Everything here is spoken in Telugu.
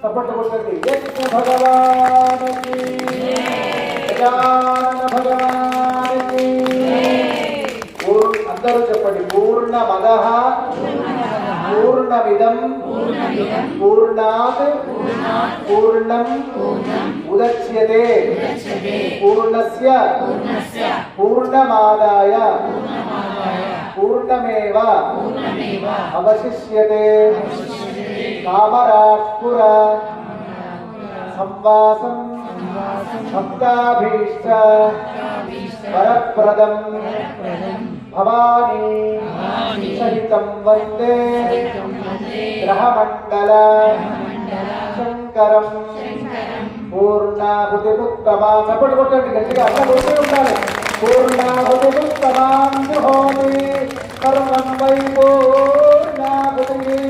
సపోర్ట్ కొట్టండి. కృష్ణ భగవానికి గజానన భగవానికి. అందరూ చెప్పండి. పూర్ణమదః పూర్ణమిదం పూర్ణాత్ పూర్ణం ఉదచ్యతే పూర్ణస్య పూర్ణమాదాయ పూర్ణమేవ అవశిష్యతే. కామరాత్పుర సంవాసం భక్తాభీష్ట వరప్రదం భవానీ సహితం వందే గ్రహమండల శంకరం. పూర్ణాహుతిముత్తమా చప్పటి కొట్టండి గట్టిగా. అట్లా కొట్టే ఉండాలి. పూర్ణాహుతిముత్తమాం జుహోమి సర్వం వై పూర్ణాహుతి